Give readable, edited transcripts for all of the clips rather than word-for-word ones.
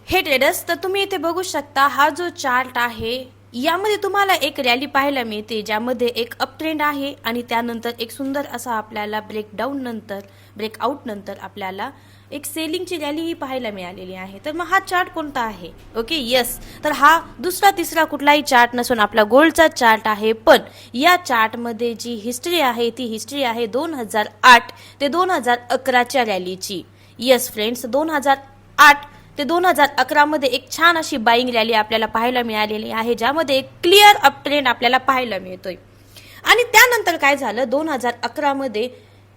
हे ट्रेडर्स, तर तुम्ही इथे बघू शकता हा जो चार्ट आहे यामध्ये तुम्हाला एक रॅली पाहायला मिळते, ज्यामध्ये एक अप ट्रेंड आहे आणि त्यानंतर एक सुंदर असा आपल्याला ब्रेकआउट नंतर आपल्याला एक सेलिंगची रॅली ही पाहायला मिळालेली आहे. तर मग हा चार्ट कोणता आहे? ओके, यस, तर हा दुसरा तिसरा कुठलाही चार्ट नसून आपला गोल्डचा चार्ट आहे. पण या चार्टमध्ये जी हिस्ट्री आहे ती हिस्ट्री आहे 2008 ते 2011च्या रॅलीची. यस फ्रेंड्स, 2008 ते 2011 मध्ये एक छान अशी बाईंग रॅली आपल्याला पाहायला मिळालेली आहे, ज्यामध्ये एक क्लिअर अप ट्रेंड आपल्याला पाहायला मिळतोय. आणि त्यानंतर काय झालं, 2011 मध्ये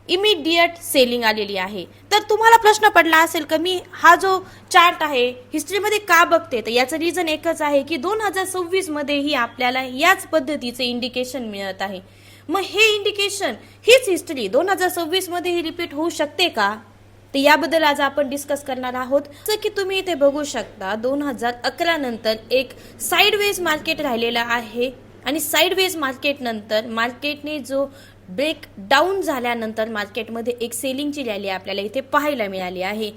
इमिडिएट सेलिंग आलेली आहे. तर तुम्हाला प्रश्न पडला असेल की मी हा जो चार्ट आहे हिस्ट्रीमध्ये का बघते, तर याचं रिझन एकच आहे की 2026 मध्येही आपल्याला याच पद्धतीचे इंडिकेशन मिळत आहे. मग हे इंडिकेशन, हीच हिस्ट्री 2026 मध्येही रिपीट होऊ शकते का? तर याबद्दल आज आपण डिस्कस करणार आहोत. जसं की तुम्ही इथे बघू शकता, 2011 नंतर एक साइडवेज मार्केट राहिलेला आहे आणि साइडवेज मार्केट नंतर मार्केटने जो ब्रेक डाऊन झाल्यानंतर मार्केटमध्ये एक सेलिंगची रॅली आपल्याला इथे पाहायला मिळाली आहे.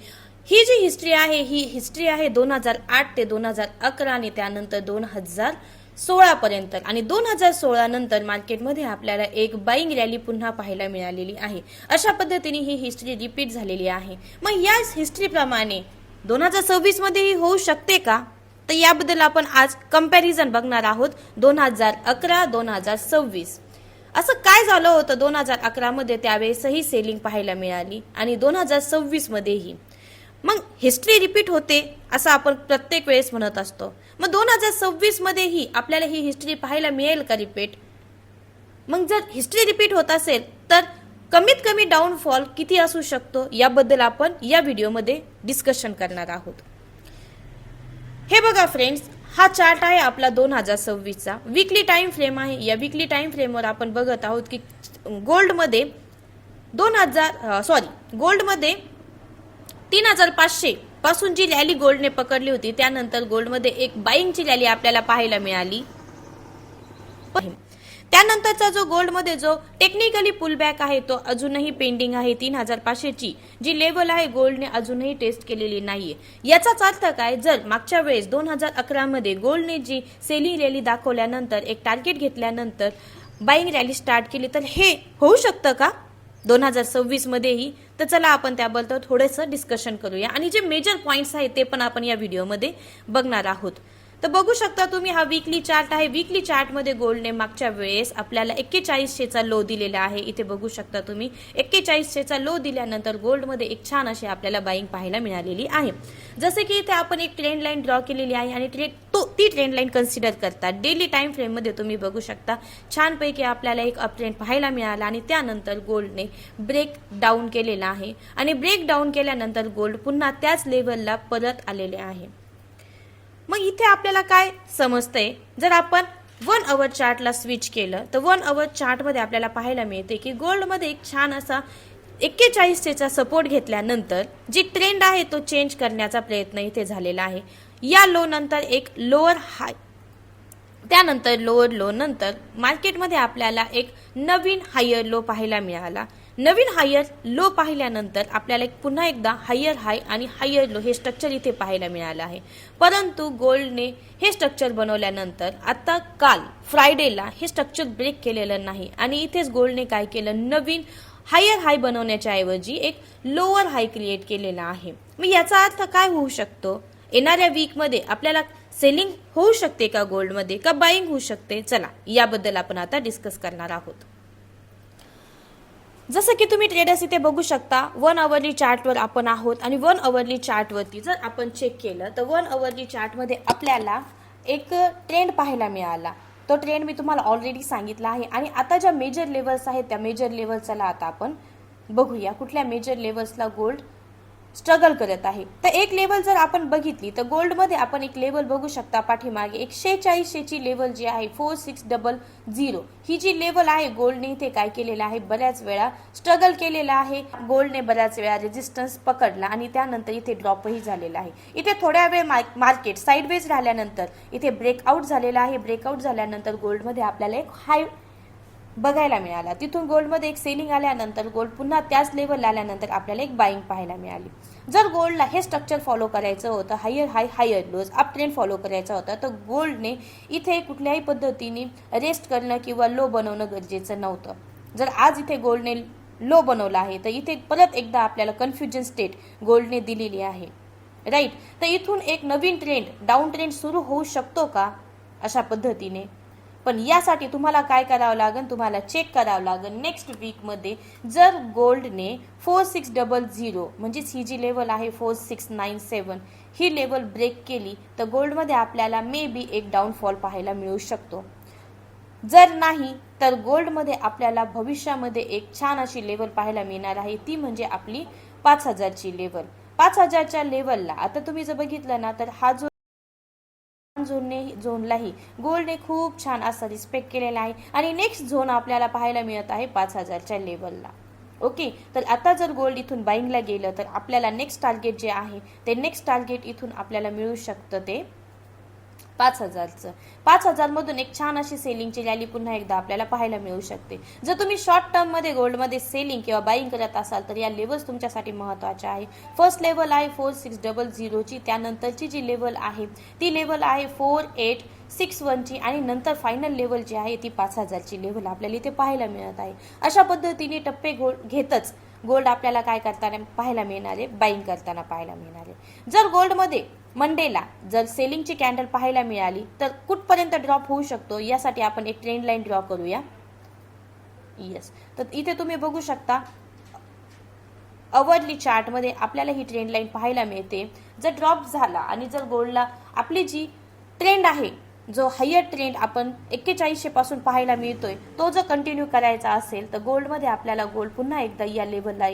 ही जी हिस्ट्री आहे ही हिस्ट्री आहे 2008 ते 2011 आणि त्यानंतर 2016 पर्यंत. आणि 2016 नंतर मार्केटमध्ये आपल्याला एक बाईंग रॅली पुन्हा पाहायला मिळालेली आहे. अशा पद्धतीने ही हिस्ट्री रिपीट झालेली आहे. मग या हिस्ट्रीप्रमाणे 2026 मध्येही होऊ शकते का? तर याबद्दल आपण आज कंपॅरिझन बघणार आहोत 2011-2026. असं काय झालं होतं 2011 मध्ये, त्यावेळेसही सेलिंग पाहायला मिळाली आणि 2026 मध्येही. मग हिस्ट्री रिपीट होते असं आपण प्रत्येक वेळेस म्हणत असतो. मग 2026 मध्येही आपल्याला ही हिस्ट्री पाहायला मिळेल का रिपीट? मग जर हिस्ट्री रिपीट होत असेल तर कमीत कमी डाऊनफॉल किती असू शकतो याबद्दल आपण या व्हिडिओमध्ये डिस्कशन करणार आहोत. हे बघा फ्रेंड्स, हा चार्ट आहे आपला 2026चा वीकली टाइम फ्रेम आहे. या वीकली टाइम फ्रेमवर आपण बघत आहोत की गोल्डमध्ये 3500 पासून जी रॅली गोल्डने पकडली होती, त्यानंतर गोल्डमध्ये एक बाईंगची रॅली आपल्याला पाहायला मिळाली. त्यानंतरचा जो गोल्डमध्ये जो टेक्निकली पुलबॅक आहे तो अजूनही पेंडिंग आहे. 3500 ची जी लेवल आहे गोल्डने अजूनही टेस्ट केलेली नाहीये. याचाच अर्थ काय, जर मागच्या वेळेस 2011 मध्ये गोल्डने जी सेलिंग रॅली दाखवल्यानंतर एक टार्गेट घेतल्यानंतर बाईंग रॅली स्टार्ट केली, तर हे होऊ शकतं का 2026 मध्येही? तर चला आपण त्याबद्दल थोडंसं डिस्कशन करूया आणि जे मेजर पॉइंट्स आहेत ते पण आपण या व्हिडिओमध्ये बघणार आहोत. तर बघू शकता तुम्ही, हा वीकली चार्ट आहे. वीकली चार्टमध्ये गोल्डने मागच्या वेळेस आपल्याला 4100चा लो दिलेला आहे. इथे बघू शकता तुम्ही 4100चा लो दिल्यानंतर गोल्डमध्ये एक छान अशी आपल्याला बाईंग पाहायला मिळालेली आहे. जसे की इथे आपण एक ट्रेंड लाईन ड्रॉ केलेली आहे आणि ती ट्रेंड लाईन कन्सिडर करतात. डेली टाइम फ्रेममध्ये तुम्ही बघू शकता छानपैकी आपल्याला एक अप ट्रेंड पाहायला मिळाला आणि त्यानंतर गोल्डने ब्रेक डाऊन केलेला आहे आणि ब्रेक डाऊन केल्यानंतर गोल्ड पुन्हा त्याच लेवलला परत आलेले आहे. मग इथे आपल्याला काय समजतंय, जर आपण 1 आवर चार्टला स्विच केलं तर 1 आवर चार्टमध्ये आपल्याला पाहायला मिळते की गोल्डमध्ये एक छान असा 4100चा सपोर्ट घेतल्यानंतर जी ट्रेंड आहे तो चेंज करण्याचा प्रयत्न इथे झालेला आहे. या लो नंतर एक लोअर हाय, त्यानंतर लोअर लो नंतर मार्केटमध्ये आपल्याला एक नवीन हायर लो पाहायला मिळाला. नवीन हायर लो पाहिल्यानंतर आपल्याला पुन्हा एकदा हायर हाय आणि हायर लो हे स्ट्रक्चर इथे पाहायला मिळालं आहे. परंतु गोल्डने हे स्ट्रक्चर बनवल्यानंतर आता काल फ्रायडेला हे स्ट्रक्चर ब्रेक केलेलं नाही आणि इथेच गोल्डने काय केलं, नवीन हायर हाय बनवण्याच्या ऐवजी एक लोअर हाय क्रिएट केलेला आहे. मग याचा अर्थ काय होऊ शकतो, येणाऱ्या वीकमध्ये आपल्याला सेलिंग होऊ शकते का गोल्डमध्ये, का बाईंग होऊ शकते? चला याबद्दल आपण आता डिस्कस करणार आहोत. जसं की तुम्ही ट्रेडर्स इथे बघू शकता 1 आवरली चार्टवर आपण आहोत आणि 1 आवरली चार्टवरती जर आपण चेक केलं तर 1 आवरली चार्टमध्ये आपल्याला एक ट्रेंड पाहायला मिळाला. तो ट्रेंड मी तुम्हाला ऑलरेडी सांगितला आहे आणि आता ज्या मेजर लेवल्स आहेत त्या मेजर लेवल्सला आता आपण बघूया कुठल्या मेजर लेवल्सला गोल्ड स्ट्रगल करत आहे. तर एक लेवल जर आपण बघितली तर गोल्डमध्ये आपण एक लेवल बघू शकता पाठीमागे एक 4600ची लेवल जी आहे 4600 ही जी लेवल आहे गोल्डने इथे काय केलेलं आहे, बऱ्याच वेळा स्ट्रगल केलेला आहे. गोल्डने बऱ्याच वेळा रेजिस्टन्स पकडला आणि त्यानंतर इथे ड्रॉपही झालेला आहे. इथे थोड्या वेळ मार्केट साइडवेज राहिल्यानंतर इथे ब्रेकआउट झालेला आहे. ब्रेकआउट झाल्यानंतर गोल्डमध्ये आपल्याला एक हाय बघायला मिळाला. तिथून गोल्डमध्ये एक सेलिंग आल्यानंतर गोल्ड पुन्हा त्याच लेवलला आल्यानंतर आपल्याला एक बाईंग पाहायला मिळाली. जर गोल्डला हे स्ट्रक्चर फॉलो करायचं होतं, higher high higher lows up trend follow करायचा होता, तर गोल्डने इथे कुठल्याही पद्धतीने रेस्ट करणं किंवा लो बनवणं गरजेचं नव्हतं. जर आज इथे गोल्डने लो बनवला आहे तर इथे परत एकदा आपल्याला कन्फ्युजन स्टेट गोल्डने दिलेली आहे, राईट. तर इथून एक नवीन ट्रेंड डाऊन ट्रेंड सुरू होऊ शकतो का अशा पद्धतीने? पण यासाठी तुम्हाला काय करावं लागेल, तुम्हाला चेक करावं लागेल नेक्स्ट वीकमध्ये जर गोल्डने 4600 म्हणजेच ही जी लेवल आहे 4697 ही लेवल ब्रेक केली तर गोल्डमध्ये आपल्याला मे बी एक डाऊनफॉल पाहायला मिळू शकतो. जर नाही तर गोल्डमध्ये आपल्याला भविष्यामध्ये एक छान अशी लेवल पाहायला मिळणार आहे, ती म्हणजे आपली 5000ची लेवल. 5000च्या लेवलला आता तुम्ही जर बघितलं ना तर हा जो झोनलाही गोल्डने खूप छान असा रिस्पेक्ट केलेला आहे आणि नेक्स्ट झोन आपल्याला पाहायला मिळत आहे 5000च्या लेवलला. ओके, तर आता जर गोल्ड इथून बाईंगला गेलं तर आपल्याला नेक्स्ट टार्गेट जे आहे ते नेक्स्ट टार्गेट इथून आपल्याला मिळू शकतं ते 5000चं. 5000 मधून एक छान अशी सेलिंगची रॅली पुन्हा एकदा आपल्याला पाहायला मिळू शकते. जर तुम्ही शॉर्ट टर्म मध्ये गोल्डमध्ये सेलिंग किंवा बाईंग करत असाल तर या लेवल्स तुमच्यासाठी महत्त्वाच्या आहे. फर्स्ट लेवल आहे 4600 ची, त्यानंतरची जी लेवल आहे ती लेवल आहे 4861 ची आणि नंतर फायनल लेवल जी आहे ती 5000ची लेवल आपल्याला इथे पाहायला मिळत आहे. अशा पद्धतीने टप्पे गोल्ड घेतच गोल्ड आपल्याला काय करताना पाहायला मिळणार आहे, बाईंग करताना पाहायला मिळणार आहे. जर गोल्डमध्ये मंडेला जर सेलिंगची कॅन्डल पाहायला मिळाली तर कुठपर्यंत ड्रॉप होऊ शकतो यासाठी आपण एक ट्रेंड लाईन ड्रॉ करूया. येस, तर इथे तुम्ही बघू शकता अवरली चार्टमध्ये आपल्याला ही ट्रेंड लाईन पाहायला मिळते. जर ड्रॉप झाला आणि जर गोल्डला आपली जी ट्रेंड आहे जो हायर ट्रेंड आपण 4100 पासून पाहायला मिळतोय तो जर कंटिन्यू करायचा असेल तर गोल्डमध्ये आपल्याला गोल्ड पुन्हा एकदा या लेवलला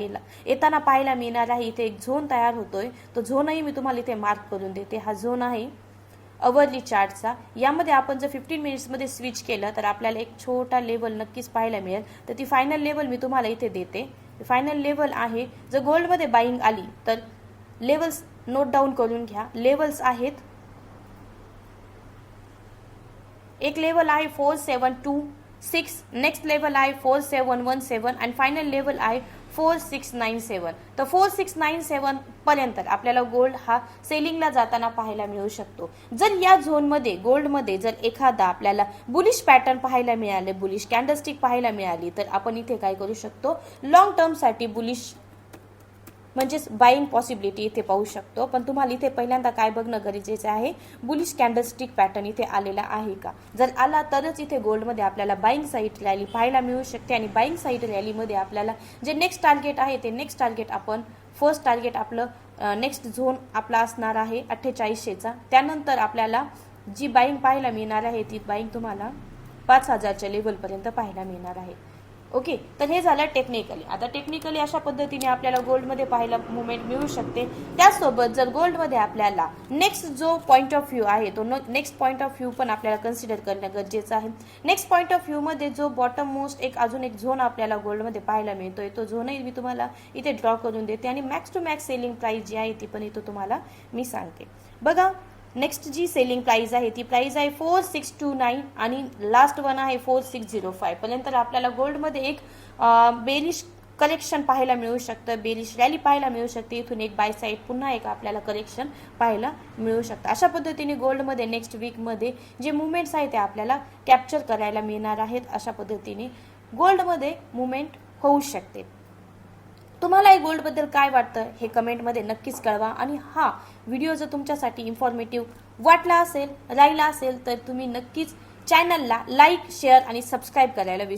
येताना पाहायला मिळणार आहे. इथे एक झोन तयार होतोय, तो झोनही मी तुम्हाला इथे मार्क करून देते. हा झोन आहे अवरली चार्टचा. यामध्ये आपण जर 15 मिनिट्समध्ये स्विच केलं तर आपल्याला एक छोटा लेवल नक्कीच पाहायला मिळेल. तर ती फायनल लेवल मी तुम्हाला इथे देते. फायनल लेवल आहे, जर गोल्डमध्ये बाईंग आली तर लेवल्स नोट डाऊन करून घ्या. लेवल्स आहेत, एक लेवल आहे 4726, नेक्स्ट लेवल आहे 4717 आणि फायनल लेवल आहे 4697. तर 4697 पर्यंत आपल्याला गोल्ड हा सेलिंगला जाताना पाहायला मिळू शकतो. जर या झोनमध्ये गोल्डमध्ये जर एखादा आपल्याला बुलिश पॅटर्न पाहायला मिळाले, बुलिश कॅन्डलस्टिक पाहायला मिळाली तर आपण इथे काय करू शकतो, लॉंग टर्मसाठी बुलिश म्हणजेच बाईंग पॉसिबिलिटी इथे पाहू शकतो. पण तुम्हाला इथे पहिल्यांदा काय बघणं गरजेचं आहे, बुलिश कॅन्डलस्टिक पॅटर्न इथे आलेला आहे का. जर आला तरच इथे गोल्डमध्ये आपल्याला बाईंग साईड रॅली पाहायला मिळू शकते आणि बाईंग साईड रॅलीमध्ये आपल्याला जे नेक्स्ट टार्गेट आहे ते नेक्स्ट टार्गेट आपण फर्स्ट टार्गेट आपलं नेक्स्ट झोन आपला असणार आहे 4800चा. त्यानंतर आपल्याला जी बाईंग पाहायला मिळणार आहे ती बाईंग तुम्हाला 5000च्या लेवलपर्यंत पाहायला मिळणार आहे. ओके, तर हे झालं टेक्निकली. आता टेक्निकली अशा पद्धतीने आपल्याला गोल्डमध्ये पाहायला मुवमेंट मिळू शकते. त्याचसोबत जर गोल्डमध्ये आपल्याला नेक्स्ट जो पॉईंट ऑफ व्ह्यू आहे तो नेक्स्ट पॉईंट ऑफ व्ह्यू पण आपल्याला कन्सिडर करणं गरजेचं आहे. नेक्स्ट पॉईंट ऑफ व्ह्यूमध्ये जो बॉटम मोस्ट अजून एक झोन आपल्याला गोल्डमध्ये पाहायला मिळतोय तो झोनही मी तुम्हाला इथे ड्रॉ करून देते आणि max to max selling price जी आहे ती पण इथं तुम्हाला मी सांगते. बघा, नेक्स्ट जी सेलिंग प्राइस आहे ती प्राइस आहे 4629 आणि लास्ट वन आहे 4605 पर्यंत आपल्याला गोल्डमध्ये एक बेरिश करेक्शन पाहायला मिळू शकतं, बेरिश रॅली पाहायला मिळू शकते. इथून एक बाय साईड पुन्हा एक आपल्याला करेक्शन पाहायला मिळू शकतं. अशा पद्धतीने गोल्डमध्ये नेक्स्ट वीकमध्ये जे मुवमेंट्स आहेत ते आपल्याला कॅप्चर करायला मिळणार आहेत. अशा पद्धतीने गोल्डमध्ये मुवमेंट होऊ शकते. तुम्हाला या गोल्डबद्दल काय वाटतं हे कमेंटमध्ये नक्कीच कळवा आणि हा व्हिडिओ जर तुमच्यासाठी इन्फॉर्मेटिव्ह वाटला असेल, राहिला असेल तर तुम्ही नक्कीच चॅनलला लाईक, शेअर आणि सबस्क्राईब करायला विसरू